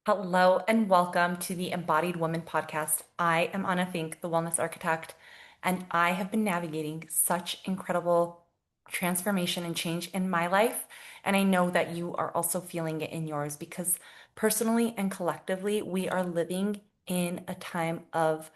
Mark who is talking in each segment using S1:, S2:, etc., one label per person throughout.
S1: Hello and welcome to the Embodied Woman podcast. I am Anna Fink, the wellness architect, and I have been navigating such incredible transformation and change in my life. And I know that you are also feeling it in yours because personally and collectively, we are living in a time of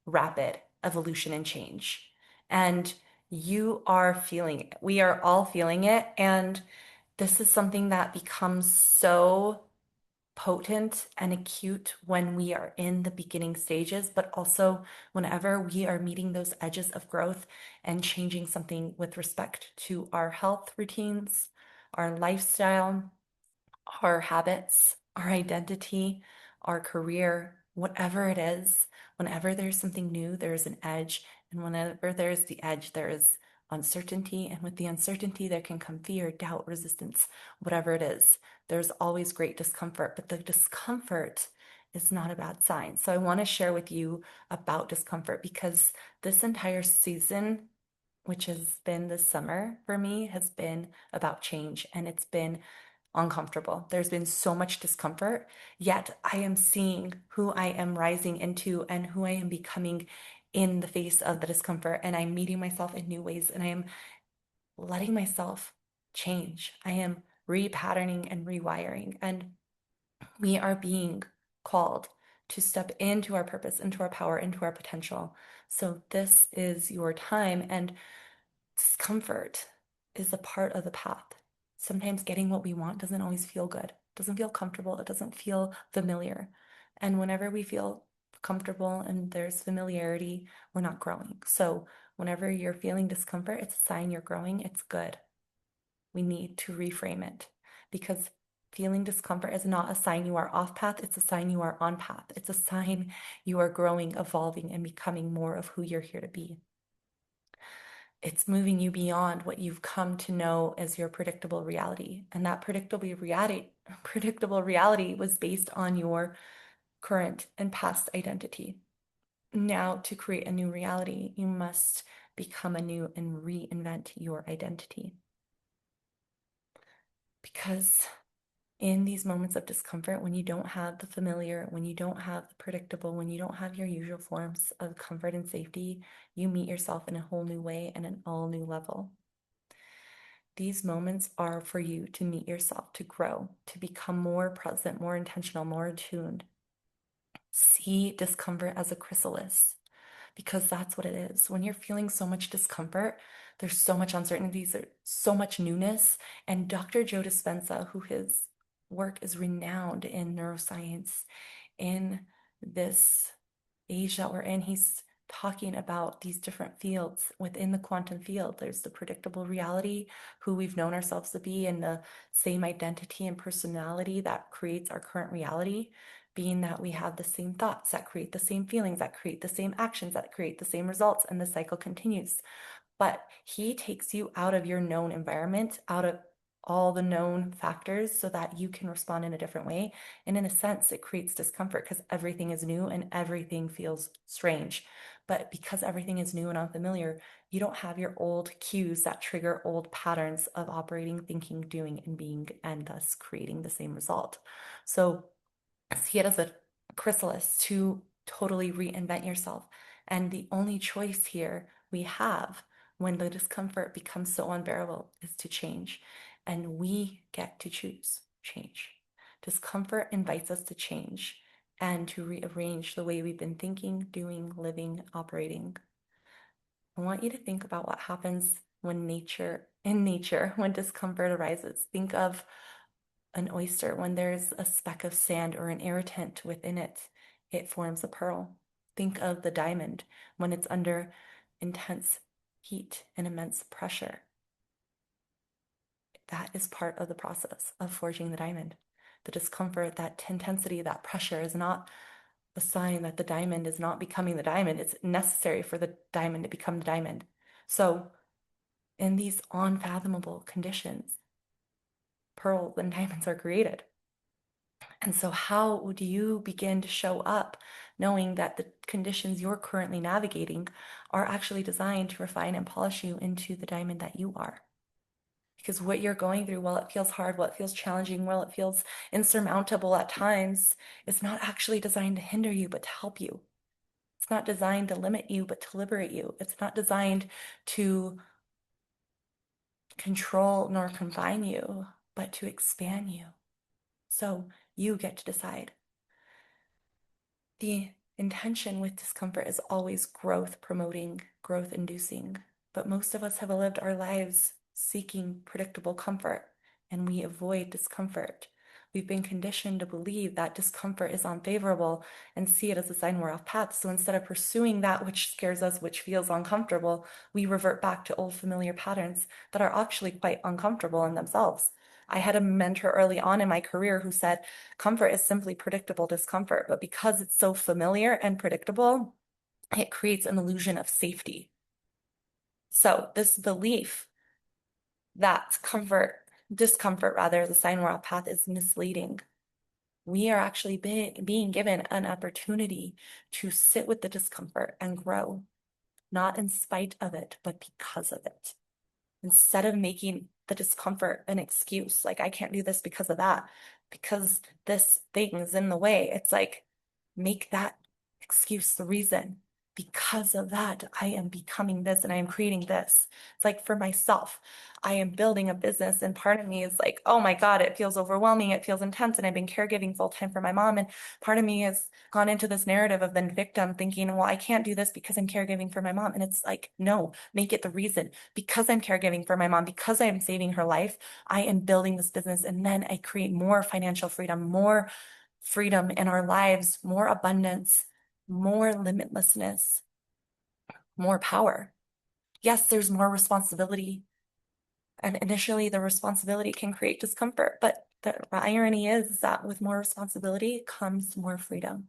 S1: rapid evolution and change. And you are feeling it. We are all feeling it. And this is something that becomes so potent and acute when we are in the beginning stages, but also whenever we are meeting those edges of growth and changing something with respect to our health routines, our lifestyle, our habits, our identity, our career, whatever it is, whenever there's something new, there's an edge. And whenever there's the edge, there is uncertainty. And with the uncertainty, there can come fear, doubt, resistance, whatever it is. There's always great discomfort, but the discomfort is not a bad sign. So I want to share with you about discomfort because this entire season, which has been this summer for me, has been about change and it's been uncomfortable. There's been so much discomfort, yet I am seeing who I am rising into and who I am becoming in the face of the discomfort. And I'm meeting myself in new ways and I am letting myself change. I am repatterning and rewiring. And we are being called to step into our purpose, into our power, into our potential. So this is your time. And discomfort is a part of the path. Sometimes getting what we want doesn't always feel good, doesn't feel comfortable, it doesn't feel familiar. And whenever we feel comfortable and there's familiarity, we're not growing. So whenever you're feeling discomfort, it's a sign you're growing, it's good. We need to reframe it because feeling discomfort is not a sign you are off path, it's a sign you are on path. It's a sign you are growing, evolving, and becoming more of who you're here to be. It's moving you beyond what you've come to know as your predictable reality. And that predictable reality was based on your current and past identity. Now, to create a new reality, you must become anew and reinvent your identity. Because in these moments of discomfort, when you don't have the familiar, when you don't have the predictable, when you don't have your usual forms of comfort and safety, you meet yourself in a whole new way and an all new level. These moments are for you to meet yourself, to grow, to become more present, more intentional, more attuned. See discomfort as a chrysalis because that's what it is. When you're feeling so much discomfort, there's so much uncertainty, there's so much newness. And Dr. Joe Dispenza, who his work is renowned in neuroscience, in this age that we're in, he's talking about these different fields within the quantum field. There's the predictable reality, who we've known ourselves to be, and the same identity and personality that creates our current reality, being that we have the same thoughts that create the same feelings, that create the same actions, that create the same results, and the cycle continues. But he takes you out of your known environment, out of all the known factors so that you can respond in a different way. And in a sense, it creates discomfort because everything is new and everything feels strange. But because everything is new and unfamiliar, you don't have your old cues that trigger old patterns of operating, thinking, doing, and being, and thus creating the same result. So see it as a chrysalis to totally reinvent yourself. And the only choice here we have when the discomfort becomes so unbearable is to change. And we get to choose change. Discomfort invites us to change and to rearrange the way we've been thinking, doing, living, operating. I want you to think about what happens in nature, when discomfort arises. Think of an oyster. When there's a speck of sand or an irritant within it, it forms a pearl. Think of the diamond when it's under intense heat and immense pressure. That is part of the process of forging the diamond. The discomfort, that intensity, that pressure is not a sign that the diamond is not becoming the diamond. It's necessary for the diamond to become the diamond. So, in these unfathomable conditions, pearls and diamonds are created. And so, how do you begin to show up knowing that the conditions you're currently navigating are actually designed to refine and polish you into the diamond that you are? Because what you're going through, while it feels hard, while it feels challenging, while it feels insurmountable at times, is not actually designed to hinder you, but to help you. It's not designed to limit you, but to liberate you. It's not designed to control nor confine you, but to expand you. So you get to decide. The intention with discomfort is always growth promoting, growth inducing. But most of us have lived our lives seeking predictable comfort, and we avoid discomfort. We've been conditioned to believe that discomfort is unfavorable and see it as a sign we're off path. So instead of pursuing that which scares us, which feels uncomfortable, we revert back to old familiar patterns that are actually quite uncomfortable in themselves. I had a mentor early on in my career who said, comfort is simply predictable discomfort, but because it's so familiar and predictable, it creates an illusion of safety. So this belief that discomfort rather, is a sign we're off path is misleading. We are actually being given an opportunity to sit with the discomfort and grow, not in spite of it, but because of it. Instead of making the discomfort an excuse, like I can't do this because of that, because this thing is in the way, it's like make that excuse the reason. Because of that, I am becoming this and I am creating this. It's like for myself, I am building a business, and part of me is like, oh my God, it feels overwhelming, it feels intense, and I've been caregiving full time for my mom. And part of me has gone into this narrative of the victim thinking, well, I can't do this because I'm caregiving for my mom. And it's like, no, make it the reason. Because I'm caregiving for my mom, because I am saving her life, I am building this business, and then I create more financial freedom, more freedom in our lives, more abundance, more limitlessness, more power. Yes, there's more responsibility. And initially, the responsibility can create discomfort. But the irony is that with more responsibility comes more freedom.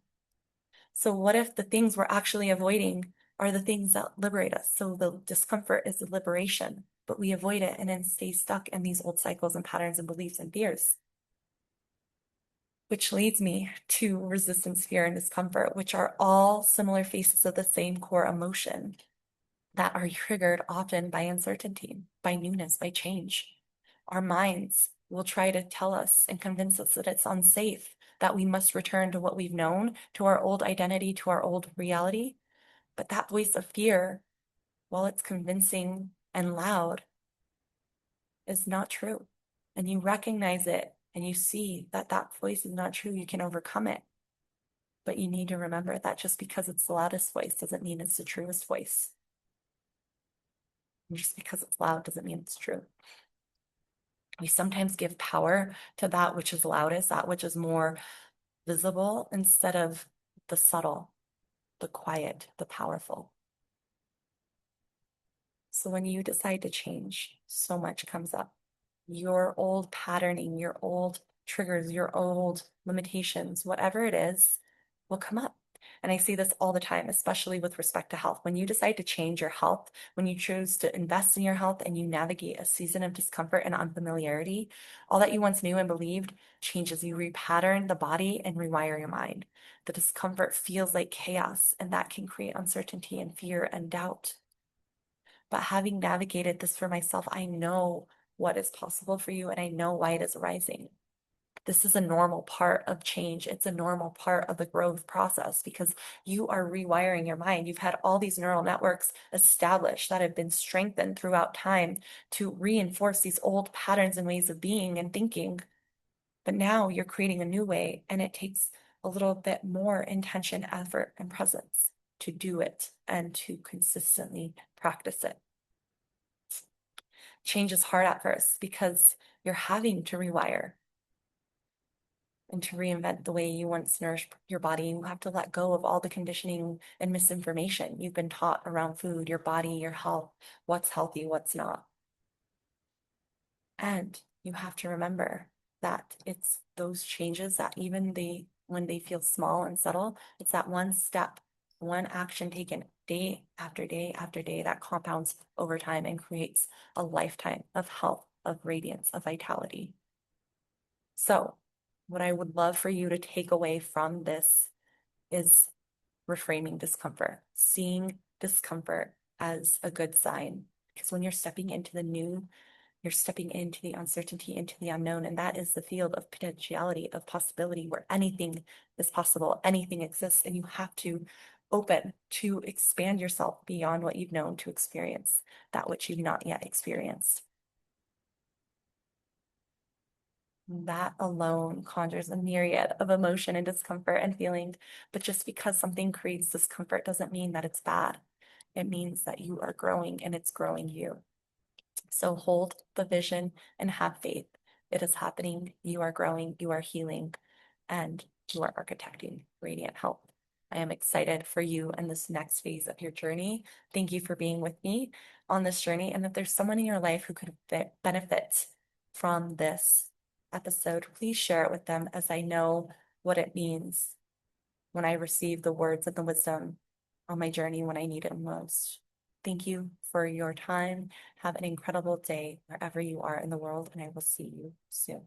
S1: So, what if the things we're actually avoiding are the things that liberate us? So, the discomfort is the liberation, but we avoid it and then stay stuck in these old cycles and patterns and beliefs and fears. Which leads me to resistance, fear, and discomfort, which are all similar faces of the same core emotion that are triggered often by uncertainty, by newness, by change. Our minds will try to tell us and convince us that it's unsafe, that we must return to what we've known, to our old identity, to our old reality. But that voice of fear, while it's convincing and loud, is not true. And you recognize it and you see that that voice is not true, you can overcome it. But you need to remember that just because it's the loudest voice doesn't mean it's the truest voice. And just because it's loud doesn't mean it's true. We sometimes give power to that which is loudest, that which is more visible, instead of the subtle, the quiet, the powerful. So when you decide to change, so much comes up. Your old patterning, your old triggers, your old limitations, whatever it is, will come up. And I see this all the time, especially with respect to health. When you decide to change your health, when you choose to invest in your health and you navigate a season of discomfort and unfamiliarity, all that you once knew and believed changes. You repattern the body and rewire your mind. The discomfort feels like chaos, and that can create uncertainty and fear and doubt. But having navigated this for myself, I know what is possible for you and I know why it is arising. This is a normal part of change. It's a normal part of the growth process because you are rewiring your mind. You've had all these neural networks established that have been strengthened throughout time to reinforce these old patterns and ways of being and thinking. But now you're creating a new way, and it takes a little bit more intention, effort, and presence to do it and to consistently practice it. Change is hard at first because you're having to rewire and to reinvent the way you once nourished your body. You have to let go of all the conditioning and misinformation you've been taught around food, your body, your health, what's healthy, what's not. And you have to remember that it's those changes that when they feel small and subtle, it's that one step, one action taken day after day after day that compounds over time and creates a lifetime of health, of radiance, of vitality. So, what I would love for you to take away from this is reframing discomfort, seeing discomfort as a good sign. Because when you're stepping into the new, You're stepping into the uncertainty, into the unknown. And that is the field of potentiality, of possibility, where anything is possible, anything exists. And you have to open to expand yourself beyond what you've known to experience that which you've not yet experienced. That alone conjures a myriad of emotion and discomfort and feeling. But just because something creates discomfort doesn't mean that it's bad. It means that you are growing and it's growing you. So hold the vision and have faith. It is happening. You are growing, you are healing, and you are architecting radiant health. I am excited for you and this next phase of your journey. Thank you for being with me on this journey. And if there's someone in your life who could benefit from this episode, please share it with them, as I know what it means when I receive the words and the wisdom on my journey when I need it most. Thank you for your time. Have an incredible day wherever you are in the world, and I will see you soon.